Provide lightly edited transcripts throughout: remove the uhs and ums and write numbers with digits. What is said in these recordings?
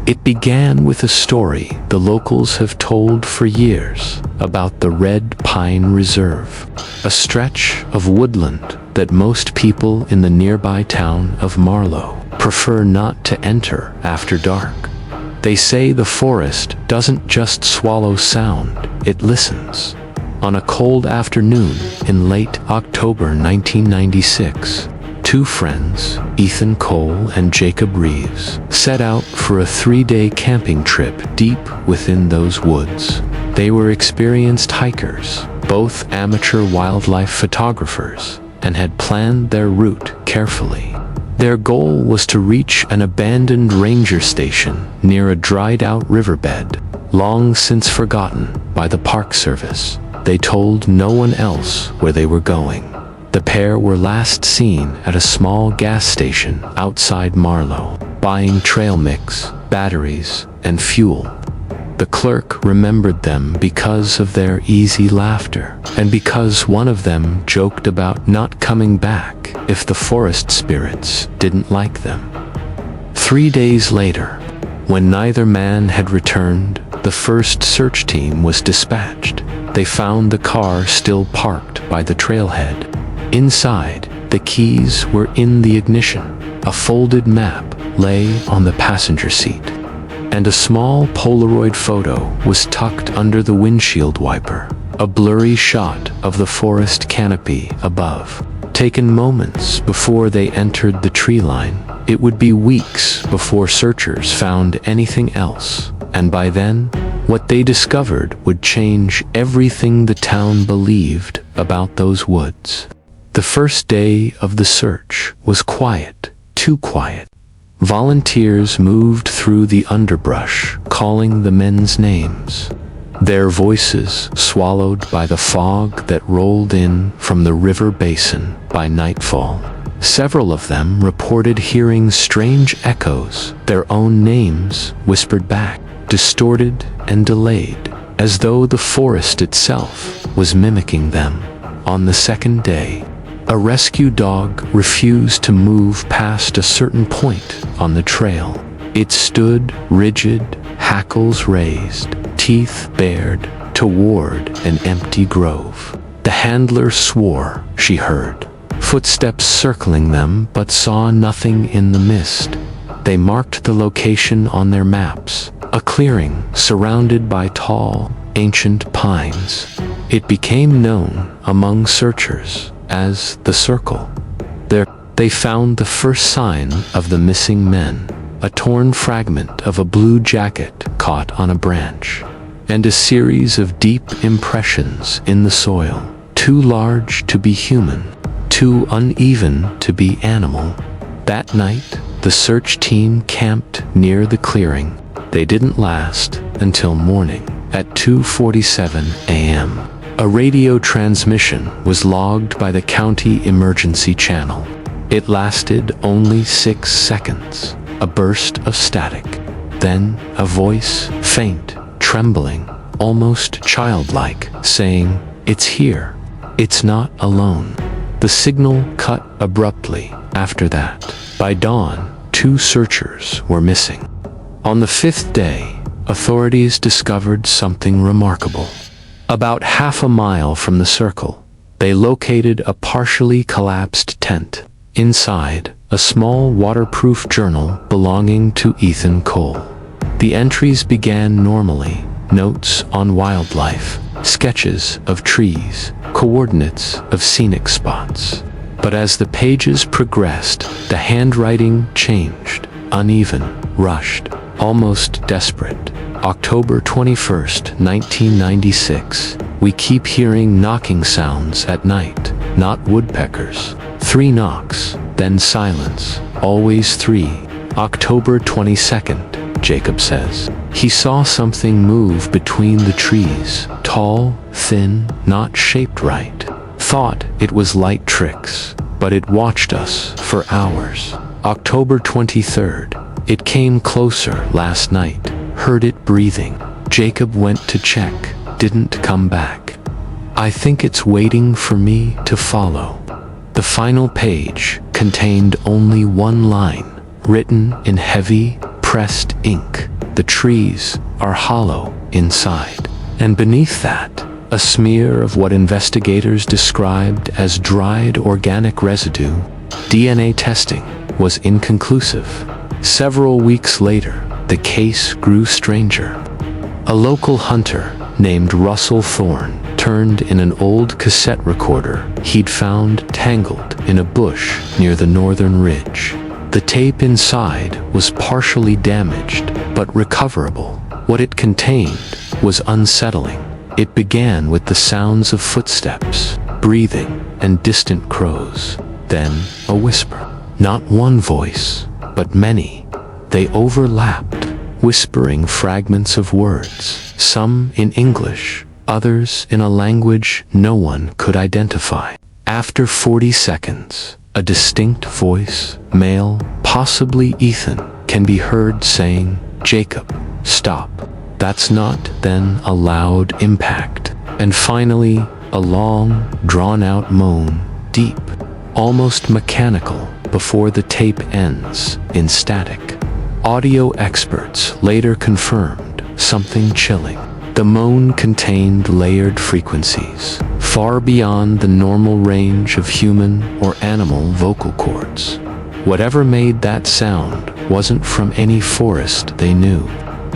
It began with a story the locals have told for years about the Red Pine Reserve, a stretch of woodland that most people in the nearby town of Marlow prefer not to enter after dark. They say the forest doesn't just swallow sound, it listens. On a cold afternoon in late October 1996, two friends, Ethan Cole and Jacob Reeves, set out for a 3-day camping trip deep within those woods. They were experienced hikers, both amateur wildlife photographers, and had planned their route carefully. Their goal was to reach an abandoned ranger station near a dried-out riverbed, long since forgotten by the Park Service. They told no one else where they were going. The pair were last seen at a small gas station outside Marlow, buying trail mix, batteries, and fuel. The clerk remembered them because of their easy laughter, and because one of them joked about not coming back if the forest spirits didn't like them. 3 days later, when neither man had returned, the first search team was dispatched. They found the car still parked by the trailhead. Inside, the keys were in the ignition. A folded map lay on the passenger seat, and a small Polaroid photo was tucked under the windshield wiper, a blurry shot of the forest canopy above. Taken moments before they entered the tree line, it would be weeks before searchers found anything else, and by then, what they discovered would change everything the town believed about those woods. The first day of the search was quiet, too quiet. Volunteers moved through the underbrush, calling the men's names, their voices swallowed by the fog that rolled in from the river basin by nightfall. Several of them reported hearing strange echoes, their own names whispered back, distorted and delayed, as though the forest itself was mimicking them. On the second day, a rescue dog refused to move past a certain point on the trail. It stood rigid, hackles raised, teeth bared, toward an empty grove. The handler swore she heard footsteps circling them but saw nothing in the mist. They marked the location on their maps, a clearing surrounded by tall, ancient pines. It became known among searchers as the Circle. There, they found the first sign of the missing men, a torn fragment of a blue jacket caught on a branch, and a series of deep impressions in the soil, too large to be human, too uneven to be animal. That night, the search team camped near the clearing. They didn't last until morning. At 2:47 a.m., a radio transmission was logged by the county emergency channel. It lasted only 6 seconds, a burst of static. Then a voice, faint, trembling, almost childlike, saying, "It's here. It's not alone." The signal cut abruptly after that. By dawn, 2 searchers were missing. On the 5th day, authorities discovered something remarkable. About half a mile from the Circle, they located a partially collapsed tent. Inside, a small waterproof journal belonging to Ethan Cole. The entries began normally, notes on wildlife, sketches of trees, coordinates of scenic spots. But as the pages progressed, the handwriting changed, uneven, rushed, almost desperate. October 21st, 1996. We keep hearing knocking sounds at night, not woodpeckers. 3 knocks, then silence, always 3. October 22nd, Jacob says. He saw something move between the trees, tall, thin, not shaped right. Thought it was light tricks, but it watched us for hours. October 23rd. It came closer last night. Heard it breathing. Jacob went to check, didn't come back. I think it's waiting for me to follow. The final page contained only one line, written in heavy, compressed ink. The trees are hollow inside. And beneath that, a smear of what investigators described as dried organic residue. DNA testing was inconclusive. Several weeks later, the case grew stranger. A local hunter named Russell Thorne turned in an old cassette recorder he'd found tangled in a bush near the northern ridge. The tape inside was partially damaged, but recoverable. What it contained was unsettling. It began with the sounds of footsteps, breathing, and distant crows. Then a whisper. Not one voice, but many. They overlapped, whispering fragments of words, some in English, others in a language no one could identify. After 40 seconds, a distinct voice, male, possibly Ethan, can be heard saying, "Jacob, stop." That's not then a loud impact. And finally, a long, drawn-out moan, deep, almost mechanical, before the tape ends in static. Audio experts later confirmed something chilling. The moan contained layered frequencies, far beyond the normal range of human or animal vocal cords. Whatever made that sound wasn't from any forest they knew.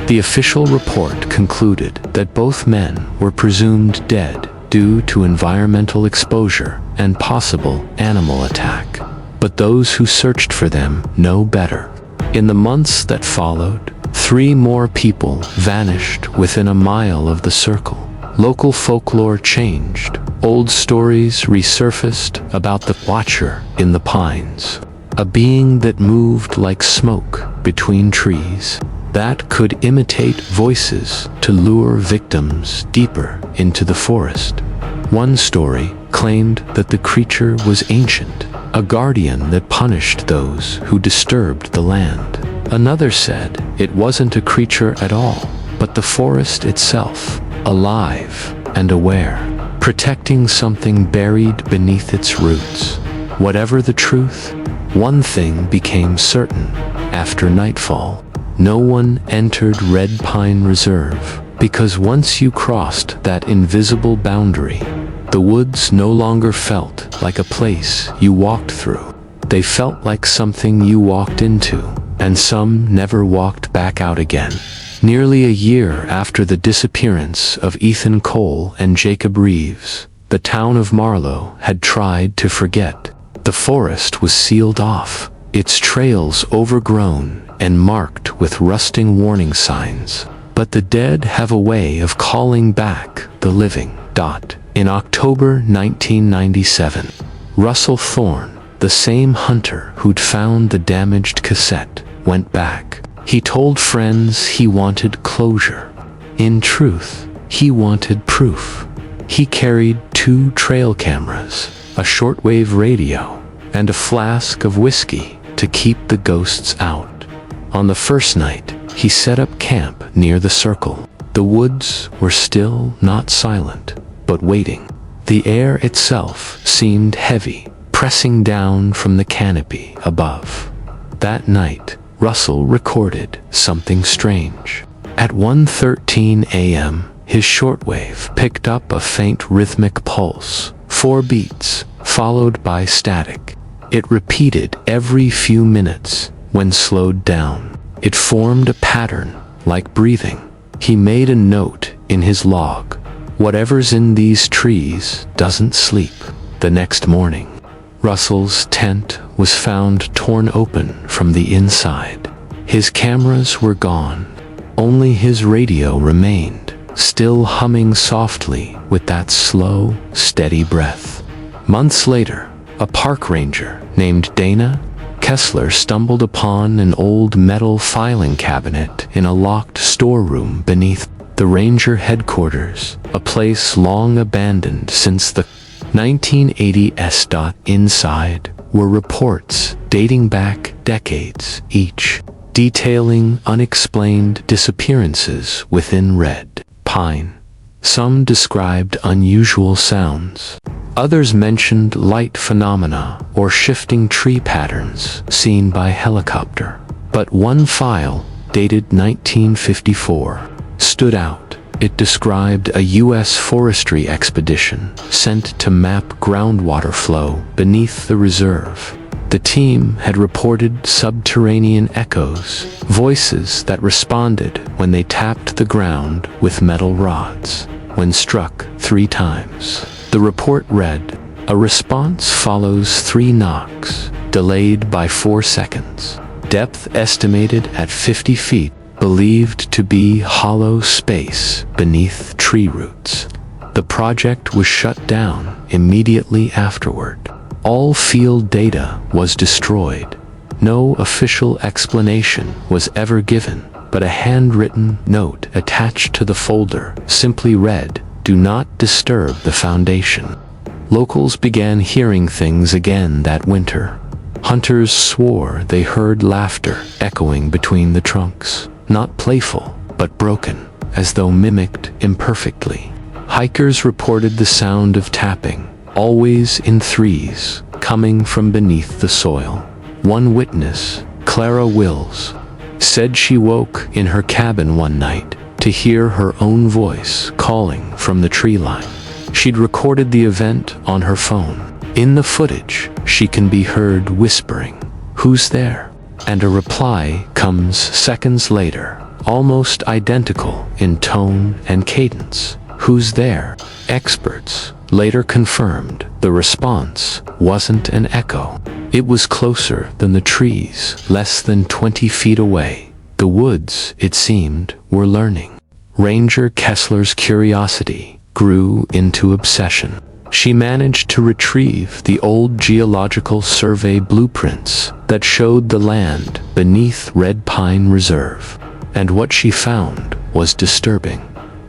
The official report concluded that both men were presumed dead due to environmental exposure and possible animal attack. But those who searched for them know better. In the months that followed, 3 more people vanished within a mile of the circle. Local folklore changed. Old stories resurfaced about the watcher in the pines, a being that moved like smoke between trees, that could imitate voices to lure victims deeper into the forest. One story claimed that the creature was ancient, a guardian that punished those who disturbed the land. Another said it wasn't a creature at all, but the forest itself, alive and aware, protecting something buried beneath its roots. Whatever the truth, one thing became certain. After nightfall, no one entered Red Pine Reserve, because once you crossed that invisible boundary, the woods no longer felt like a place you walked through. They felt like something you walked into, and some never walked back out again. Nearly a year after the disappearance of Ethan Cole and Jacob Reeves, the town of Marlow had tried to forget. The forest was sealed off, its trails overgrown and marked with rusting warning signs. But the dead have a way of calling back the living. In October 1997, Russell Thorne, the same hunter who'd found the damaged cassette, went back. He told friends he wanted closure. In truth, he wanted proof. He carried 2 trail cameras, a shortwave radio, and a flask of whiskey to keep the ghosts out. On the first night, he set up camp near the circle. The woods were still not silent, but waiting. The air itself seemed heavy, pressing down from the canopy above. That night, Russell recorded something strange. At 1:13 a.m., his shortwave picked up a faint rhythmic pulse, 4 beats, followed by static. It repeated every few minutes. When slowed down, it formed a pattern, like breathing. He made a note in his log. Whatever's in these trees doesn't sleep. The next morning, Russell's tent was found torn open from the inside. His cameras were gone. Only his radio remained, still humming softly with that slow, steady breath. Months later, a park ranger named Dana Kessler stumbled upon an old metal filing cabinet in a locked storeroom beneath the ranger headquarters, a place long abandoned since the 1980s. Inside were reports dating back decades each, detailing unexplained disappearances within Red Pine. Some described unusual sounds. Others mentioned light phenomena or shifting tree patterns seen by helicopter. But one file dated 1954, stood out. It described a U.S. forestry expedition sent to map groundwater flow beneath the reserve. The team had reported subterranean echoes, voices that responded when they tapped the ground with metal rods, when struck 3 times. The report read, "A response follows 3 knocks, delayed by 4 seconds. Depth estimated at 50 feet, believed to be hollow space beneath tree roots." The project was shut down immediately afterward. All field data was destroyed. No official explanation was ever given, but a handwritten note attached to the folder simply read, "Do not disturb the foundation." Locals began hearing things again that winter. Hunters swore they heard laughter echoing between the trunks, not playful, but broken, as though mimicked imperfectly. Hikers reported the sound of tapping, always in threes, coming from beneath the soil. One witness, Clara Wills, said she woke in her cabin one night to hear her own voice calling from the tree line. She'd recorded the event on her phone. In the footage, she can be heard whispering, "Who's there?" And a reply comes seconds later, almost identical in tone and cadence. "Who's there?" Experts later confirmed the response wasn't an echo. It was closer than the trees, less than 20 feet away. The woods, it seemed, were learning. Ranger Kessler's curiosity grew into obsession. She managed to retrieve the old geological survey blueprints that showed the land beneath Red Pine Reserve. And what she found was disturbing.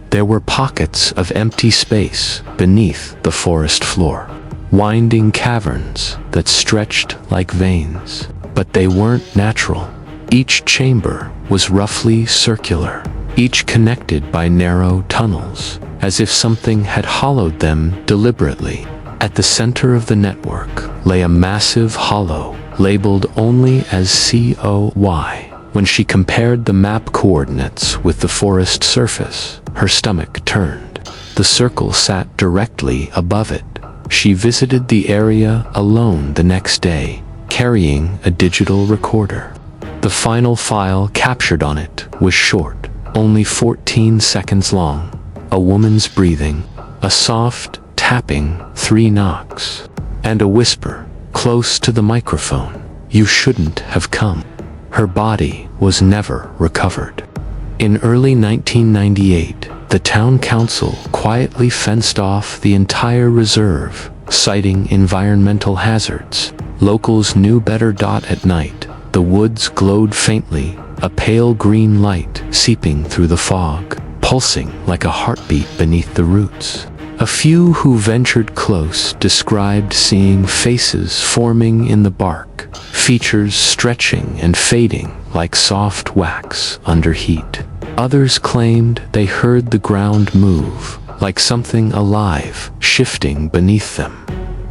There were pockets of empty space beneath the forest floor, winding caverns that stretched like veins. But they weren't natural. Each chamber was roughly circular, each connected by narrow tunnels, as if something had hollowed them deliberately. At the center of the network lay a massive hollow, labeled only as COY. When she compared the map coordinates with the forest surface, her stomach turned. The circle sat directly above it. She visited the area alone the next day, carrying a digital recorder. The final file captured on it was short, only 14 seconds long. A woman's breathing, a soft tapping, 3 knocks, and a whisper, close to the microphone, "You shouldn't have come." Her body was never recovered. In early 1998, the town council quietly fenced off the entire reserve, citing environmental hazards. Locals knew better. At night, the woods glowed faintly, a pale green light seeping through the fog, pulsing like a heartbeat beneath the roots. A few who ventured close described seeing faces forming in the bark, features stretching and fading like soft wax under heat. Others claimed they heard the ground move, like something alive shifting beneath them.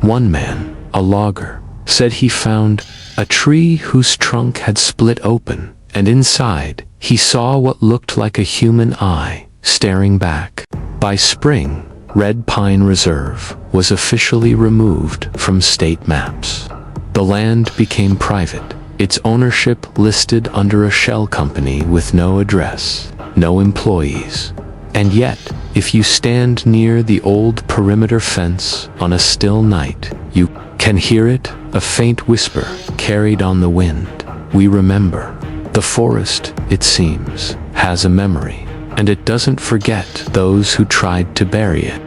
One man, a logger, said he found a tree whose trunk had split open, and inside he saw what looked like a human eye staring back. By spring, Red Pine Reserve was officially removed from state maps. The land became private, its ownership listed under a shell company with no address, no employees. And yet, if you stand near the old perimeter fence on a still night, you can hear it, a faint whisper carried on the wind. We remember. The forest, it seems, has a memory, and it doesn't forget those who tried to bury it.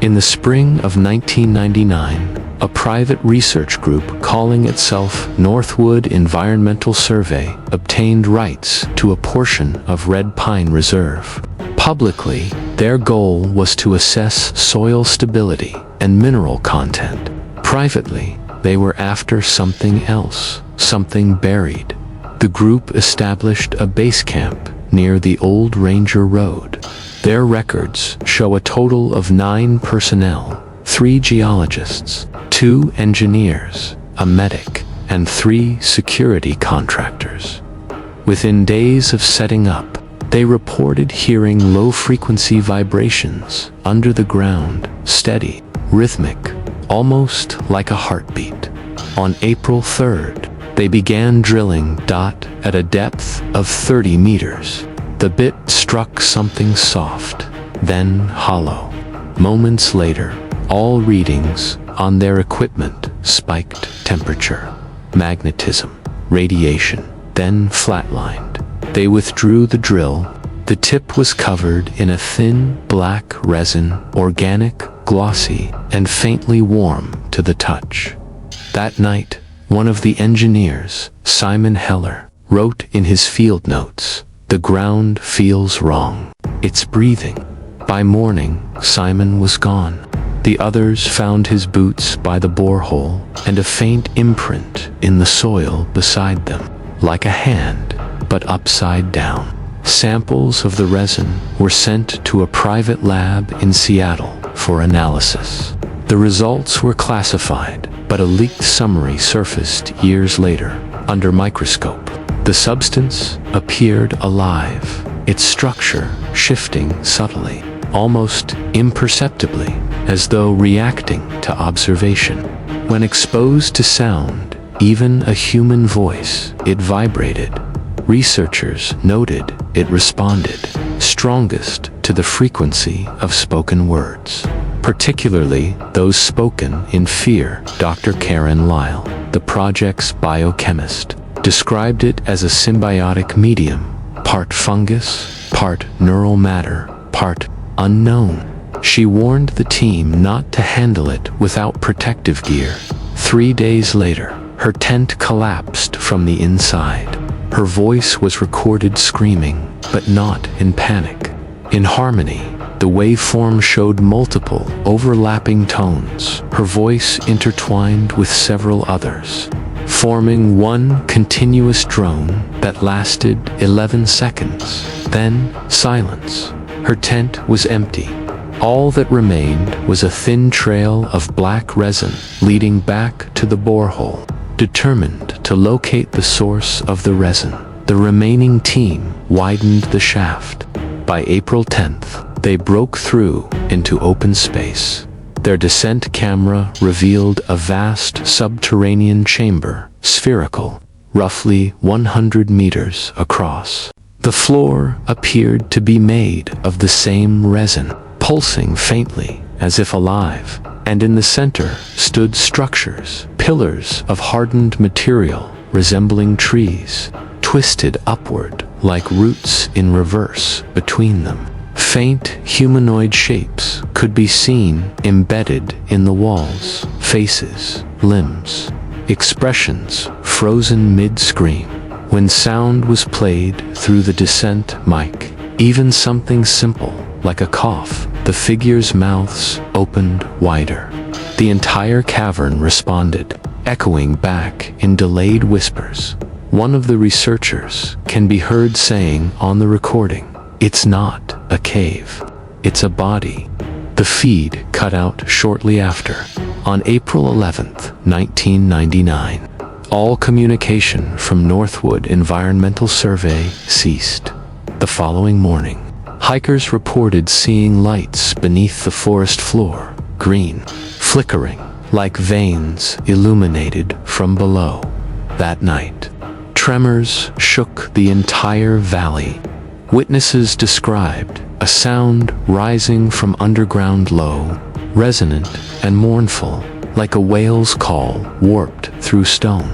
In the spring of 1999, a private research group calling itself Northwood Environmental Survey obtained rights to a portion of Red Pine Reserve. Publicly, their goal was to assess soil stability and mineral content. Privately, they were after something else, something buried. The group established a base camp near the old Ranger Road. Their records show a total of 9 personnel, 3 geologists, 2 engineers, a medic, and 3 security contractors. Within days of setting up, they reported hearing low-frequency vibrations under the ground, steady, rhythmic, almost like a heartbeat. On April 3rd, they began drilling at a depth of 30 meters. The bit struck something soft, then hollow. Moments later, all readings on their equipment spiked: temperature, magnetism, radiation, then flatlined. They withdrew the drill. The tip was covered in a thin, black resin, organic, glossy, and faintly warm to the touch. That night, one of the engineers, Simon Heller, wrote in his field notes, "The ground feels wrong. It's breathing." By morning, Simon was gone. The others found his boots by the borehole and a faint imprint in the soil beside them, like a hand, but upside down. Samples of the resin were sent to a private lab in Seattle for analysis. The results were classified, but a leaked summary surfaced years later under microscope. The substance appeared alive, its structure shifting subtly, almost imperceptibly, as though reacting to observation. When exposed to sound, even a human voice, it vibrated. Researchers noted it responded strongest to the frequency of spoken words, particularly those spoken in fear. Dr. Karen Lyle, the project's biochemist, described it as a symbiotic medium, part fungus, part neural matter, part unknown. She warned the team not to handle it without protective gear. 3 days later, her tent collapsed from the inside. Her voice was recorded screaming, but not in panic. In harmony, the waveform showed multiple, overlapping tones, her voice intertwined with several others, forming one continuous drone that lasted 11 seconds. Then, silence. Her tent was empty. All that remained was a thin trail of black resin leading back to the borehole. Determined to locate the source of the resin, the remaining team widened the shaft. By April 10th, they broke through into open space. Their descent camera revealed a vast subterranean chamber, spherical, roughly 100 meters across. The floor appeared to be made of the same resin, pulsing faintly as if alive, and in the center stood structures, pillars of hardened material resembling trees, twisted upward like roots in reverse between them. Faint humanoid shapes could be seen embedded in the walls, faces, limbs, expressions frozen mid-scream. When sound was played through the descent mic, even something simple like a cough, the figures' mouths opened wider. The entire cavern responded, echoing back in delayed whispers. One of the researchers can be heard saying on the recording, "It's not a cave, it's a body." The feed cut out shortly after. On April 11th, 1999, all communication from Northwood Environmental Survey ceased. The following morning, hikers reported seeing lights beneath the forest floor, green, flickering, like veins illuminated from below. That night, tremors shook the entire valley. Witnesses described a sound rising from underground low, resonant and mournful, like a whale's call warped through stone.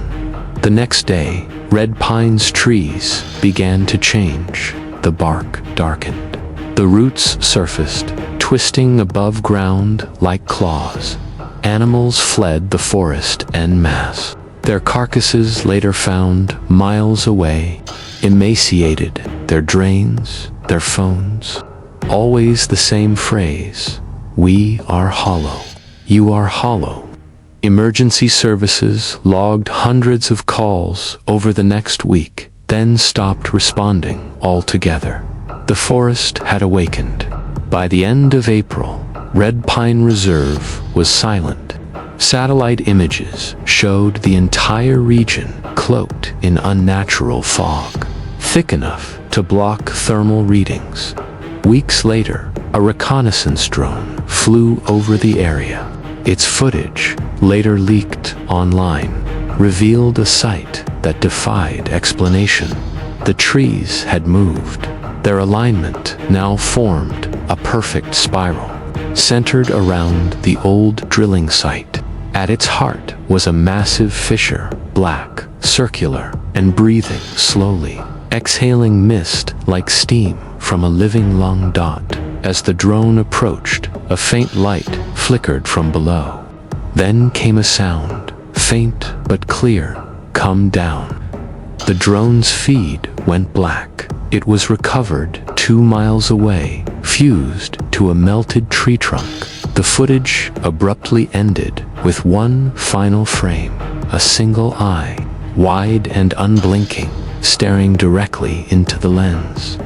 The next day, red pine's trees began to change. The bark darkened. The roots surfaced, twisting above ground like claws. Animals fled the forest en masse. Their carcasses later found miles away, emaciated, their drains, their phones. Always the same phrase, "We are hollow. You are hollow." Emergency services logged hundreds of calls over the next week, then stopped responding altogether. The forest had awakened. By the end of April, Red Pine Reserve was silent. Satellite images showed the entire region cloaked in unnatural fog. thick enough to block thermal readings. Weeks later, a reconnaissance drone flew over the area. Its footage, later leaked online, revealed a sight that defied explanation. The trees had moved. Their alignment now formed a perfect spiral, centered around the old drilling site. At its heart was a massive fissure, black, circular, and breathing slowly, exhaling mist like steam from a living lung dot. As the drone approached, a faint light flickered from below. Then came a sound, faint but clear, "Come down." The drone's feed went black. It was recovered 2 miles away, fused to a melted tree trunk. The footage abruptly ended with one final frame, a single eye, wide and unblinking, staring directly into the lens.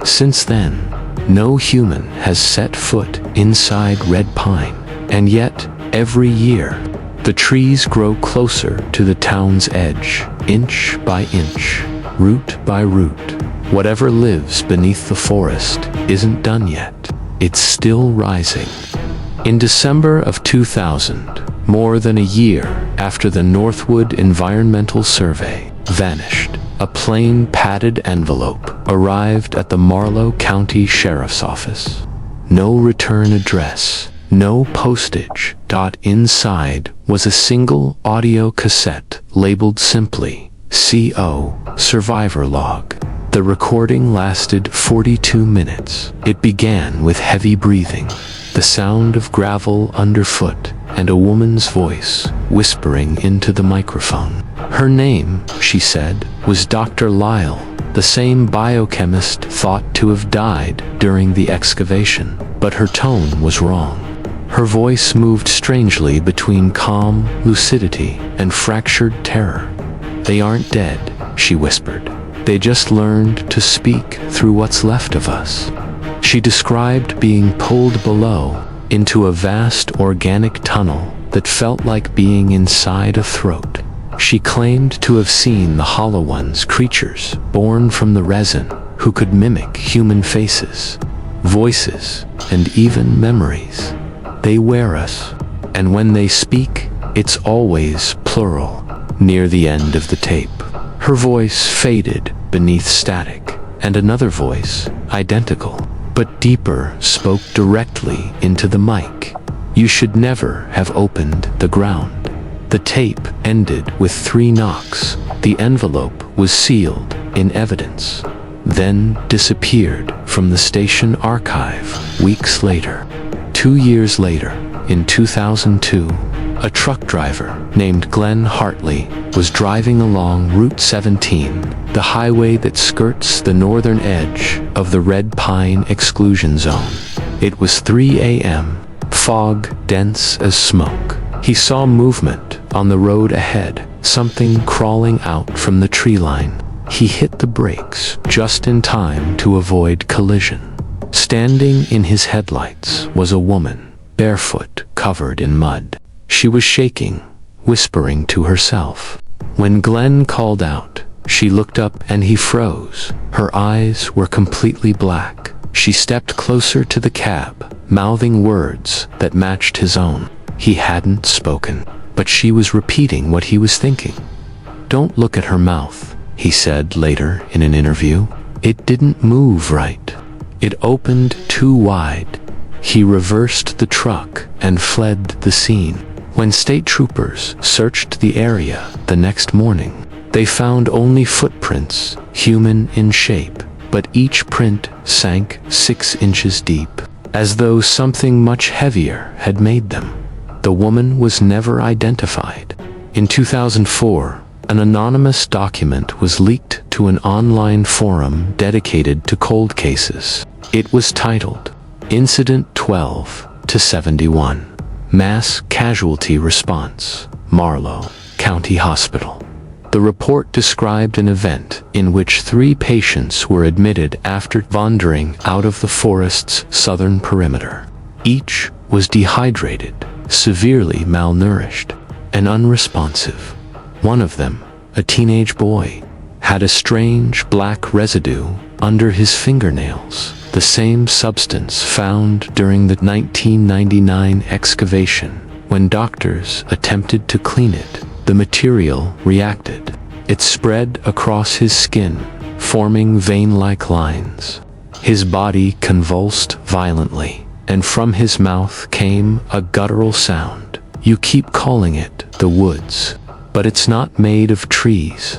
Since then, no human has set foot inside Red Pine, and yet, every year, the trees grow closer to the town's edge, inch by inch, root by root. Whatever lives beneath the forest isn't done yet. It's still rising. In December of 2000, more than a year after the Northwood Environmental Survey vanished, a plain padded envelope arrived at the Marlow County Sheriff's Office. No return address, no postage. Inside was a single audio cassette labeled simply CO Survivor Log. The recording lasted 42 minutes. It began with heavy breathing, the sound of gravel underfoot, and a woman's voice whispering into the microphone. Her name, she said, was Dr. Lyle, the same biochemist thought to have died during the excavation. But her tone was wrong. Her voice moved strangely between calm lucidity and fractured terror. "They aren't dead," she whispered. "They just learned to speak through what's left of us." She described being pulled below into a vast organic tunnel that felt like being inside a throat. She claimed to have seen the Hollow Ones, creatures born from the resin who could mimic human faces, voices, and even memories. "They wear us, and when they speak, it's always plural." Near the end of the tape, her voice faded beneath static, and another voice, identical but deeper, spoke directly into the mic. "You should never have opened the ground." The tape ended with 3 knocks. The envelope was sealed in evidence, then disappeared from the station archive. Weeks later, 2 years later, in 2002, a truck driver named Glenn Hartley was driving along Route 17, the highway that skirts the northern edge of the Red Pine exclusion zone. It was 3 a.m., fog dense as smoke. He saw movement on the road ahead, something crawling out from the tree line. He hit the brakes just in time to avoid collision. Standing in his headlights was a woman, barefoot, covered in mud. She was shaking, whispering to herself. When Glenn called out, she looked up and he froze. Her eyes were completely black. She stepped closer to the cab, mouthing words that matched his own. He hadn't spoken, but she was repeating what he was thinking. "Don't look at her mouth," he said later in an interview. "It didn't move right. It opened too wide." He reversed the truck and fled the scene. When state troopers searched the area the next morning, they found only footprints, human in shape, but each print sank 6 inches deep, as though something much heavier had made them. The woman was never identified. In 2004, an anonymous document was leaked to an online forum dedicated to cold cases. It was titled, Incident 12-71. Mass Casualty Response, Marlow County Hospital. The report described an event in which 3 patients were admitted after wandering out of the forest's southern perimeter. Each was dehydrated, severely malnourished, and unresponsive. One of them, a teenage boy, had a strange black residue under his fingernails, the same substance found during the 1999 excavation. When doctors attempted to clean it, the material reacted. It spread across his skin, forming vein-like lines. His body convulsed violently, and from his mouth came a guttural sound. You keep calling it the woods, but it's not made of trees.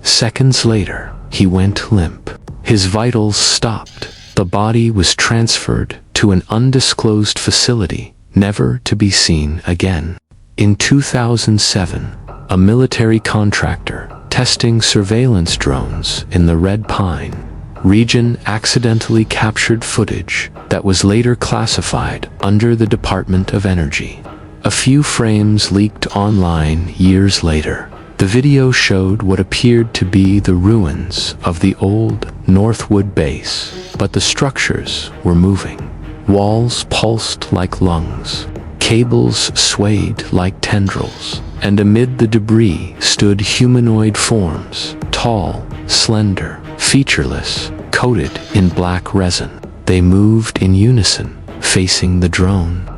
Seconds later, he went limp. His vitals stopped. The body was transferred to an undisclosed facility, never to be seen again. In 2007, a military contractor testing surveillance drones in the Red Pine region accidentally captured footage that was later classified under the Department of Energy. A few frames leaked online years later. The video showed what appeared to be the ruins of the old Northwood base, but the structures were moving. Walls pulsed like lungs, cables swayed like tendrils, and amid the debris stood humanoid forms, tall, slender, featureless, coated in black resin. They moved in unison, facing the drone,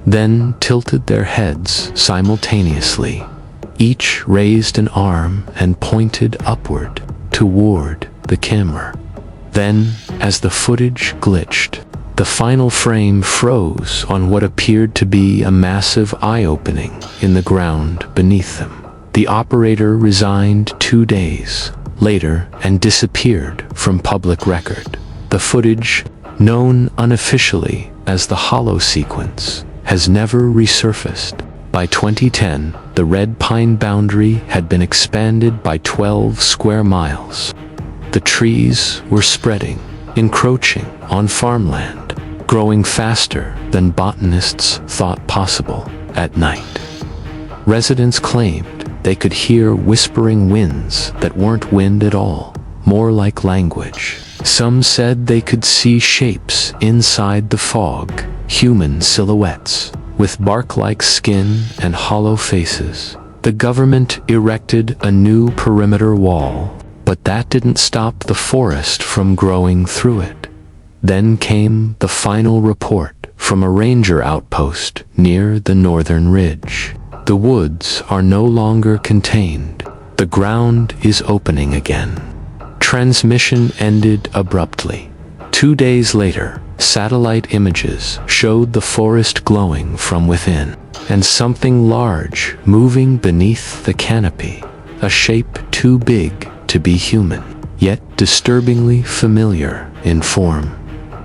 then tilted their heads simultaneously. Each raised an arm and pointed upward, toward the camera. Then, as the footage glitched, the final frame froze on what appeared to be a massive eye-opening in the ground beneath them. The operator resigned 2 days later and disappeared from public record. The footage, known unofficially as the Hollow Sequence, has never resurfaced. By 2010, the Red Pine boundary had been expanded by 12 square miles. The trees were spreading, encroaching on farmland, growing faster than botanists thought possible at night. Residents claimed they could hear whispering winds that weren't wind at all, more like language. Some said they could see shapes inside the fog, human silhouettes, with bark-like skin and hollow faces. The government erected a new perimeter wall, but that didn't stop the forest from growing through it. Then came the final report from a ranger outpost near the northern ridge. The woods are no longer contained. The ground is opening again. Transmission ended abruptly. 2 days later, satellite images showed the forest glowing from within, and something large moving beneath the canopy, a shape too big to be human, yet disturbingly familiar in form.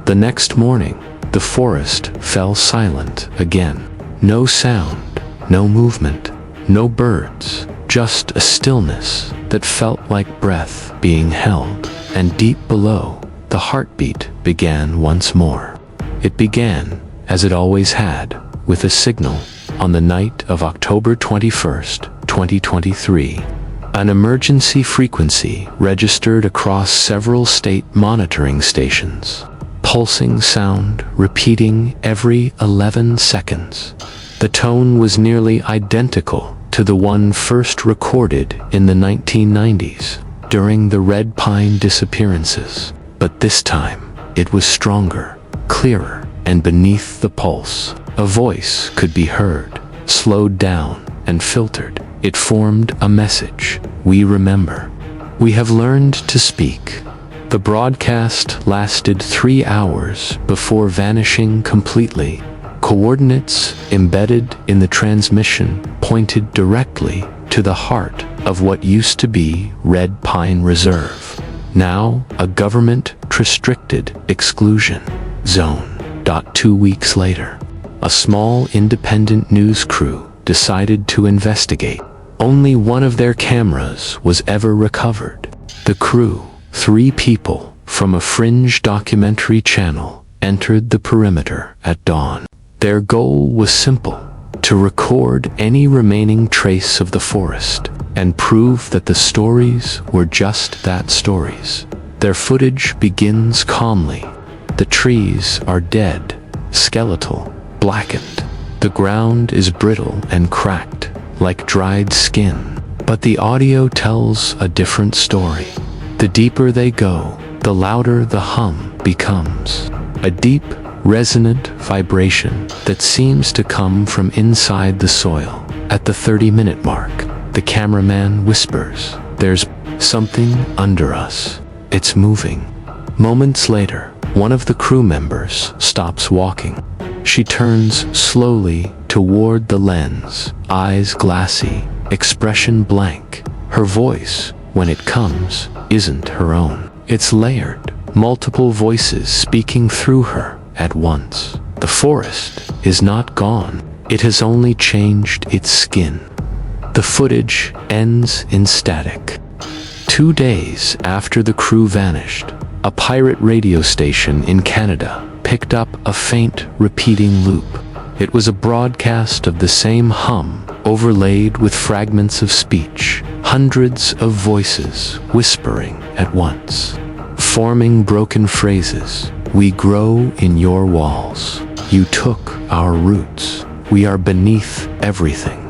The next morning, the forest fell silent again. No sound, no movement, no birds, just a stillness that felt like breath being held, and deep below, the heartbeat began once more. It began, as it always had, with a signal on the night of October 21st, 2023. An emergency frequency registered across several state monitoring stations. Pulsing sound repeating every 11 seconds. The tone was nearly identical to the one first recorded in the 1990s during the Red Pine disappearances. But this time, it was stronger, clearer, and beneath the pulse, a voice could be heard, slowed down and filtered. It formed a message. We remember. We have learned to speak. The broadcast lasted 3 hours before vanishing completely. Coordinates embedded in the transmission pointed directly to the heart of what used to be Red Pine Reserve, now a government-restricted exclusion zone. 2 weeks later, a small independent news crew decided to investigate. Only one of their cameras was ever recovered. The crew, 3 people from a fringe documentary channel, entered the perimeter at dawn. Their goal was simple: to record any remaining trace of the forest and prove that the stories were just that, stories. Their footage begins calmly. The trees are dead, skeletal, blackened. The ground is brittle and cracked, like dried skin. But the audio tells a different story. The deeper they go, the louder the hum becomes. A deep, resonant vibration that seems to come from inside the soil. At the 30-minute mark, the cameraman whispers, "There's something under us. It's moving." Moments later, one of the crew members stops walking. She turns slowly toward the lens, eyes glassy, expression blank. Her voice, when it comes, isn't her own. It's layered, multiple voices speaking through her at once. The forest is not gone. It has only changed its skin. The footage ends in static. 2 days after the crew vanished, a pirate radio station in Canada picked up a faint, repeating loop. It was a broadcast of the same hum, overlaid with fragments of speech, hundreds of voices whispering at once, forming broken phrases. "We grow in your walls. You took our roots. We are beneath everything."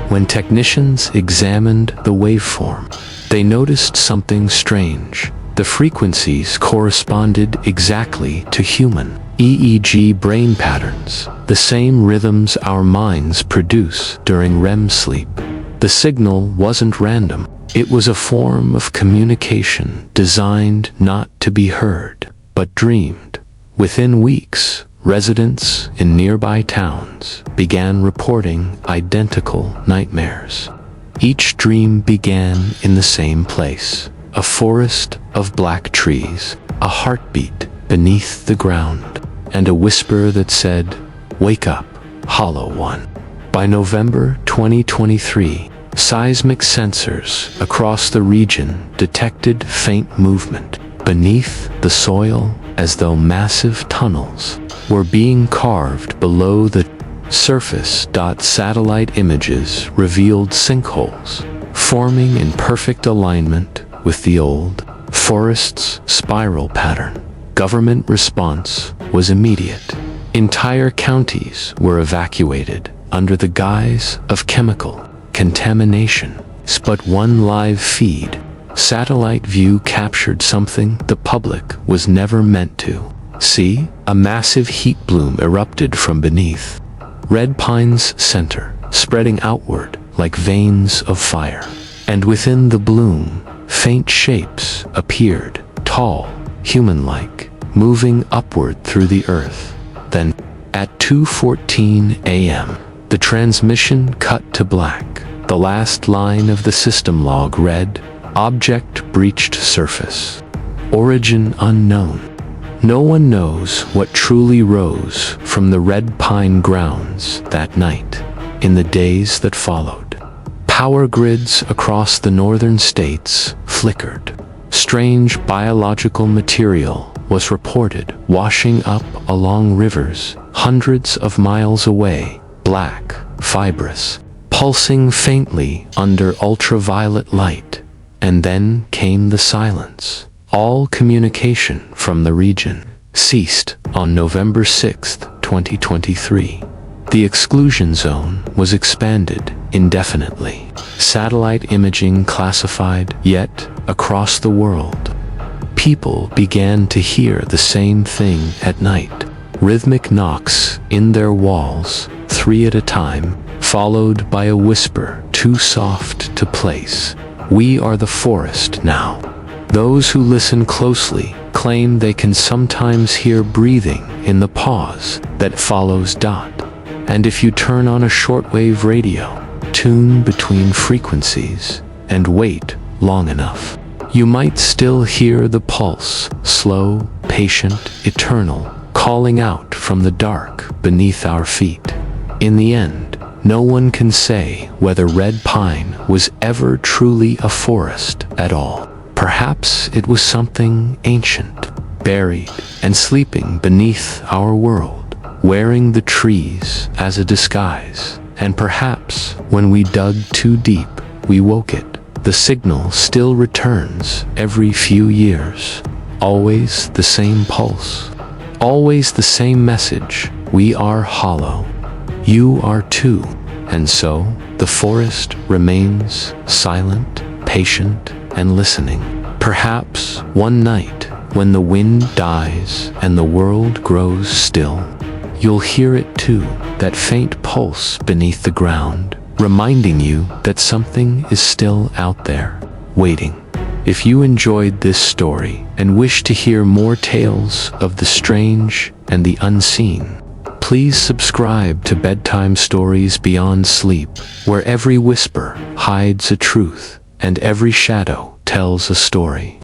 When technicians examined the waveform, they noticed something strange. The frequencies corresponded exactly to human EEG brain patterns, the same rhythms our minds produce during REM sleep. The signal wasn't random. It was a form of communication designed not to be heard, but dreamed. Within weeks, residents in nearby towns began reporting identical nightmares. Each dream began in the same place, a forest of black trees, a heartbeat beneath the ground, and a whisper that said, "Wake up, Hollow One." By November 2023, seismic sensors across the region detected faint movement beneath the soil, as though massive tunnels were being carved below the surface. Satellite images revealed sinkholes forming in perfect alignment with the old forest's spiral pattern. Government response was immediate. Entire counties were evacuated under the guise of chemical contamination. But one live feed, satellite view, captured something the public was never meant to see. A massive heat bloom erupted from beneath Red Pine's center, spreading outward like veins of fire. And within the bloom, faint shapes appeared, tall, human-like, moving upward through the earth. Then, at 2:14 a.m., the transmission cut to black. The last line of the system log read, "Object breached surface. Origin unknown." No one knows what truly rose from the Red Pine grounds that night. In the days that followed, power grids across the northern states flickered. Strange biological material was reported washing up along rivers hundreds of miles away, black, fibrous, pulsing faintly under ultraviolet light. And then came the silence. All communication from the region ceased on November 6, 2023. The exclusion zone was expanded indefinitely. Satellite imaging classified, yet across the world, people began to hear the same thing at night. Rhythmic knocks in their walls, 3 at a time, followed by a whisper too soft to place. "We are the forest now." Those who listen closely claim they can sometimes hear breathing in the pause that follows. And if you turn on a shortwave radio, tune between frequencies, and wait long enough, you might still hear the pulse, slow, patient, eternal, calling out from the dark beneath our feet. In the end, no one can say whether Red Pine was ever truly a forest at all. Perhaps it was something ancient, buried and sleeping beneath our world, wearing the trees as a disguise. And perhaps, when we dug too deep, we woke it. The signal still returns every few years. Always the same pulse. Always the same message. We are hollow. You are too. And so, the forest remains silent, patient, and listening, Perhaps one night, when the wind dies and the world grows still, you'll hear it too, that faint pulse beneath the ground, reminding you that something is still out there, waiting. If you enjoyed this story and wish to hear more tales of the strange and the unseen, please subscribe to Bedtime Stories Beyond Sleep, where every whisper hides a truth and every shadow tells a story.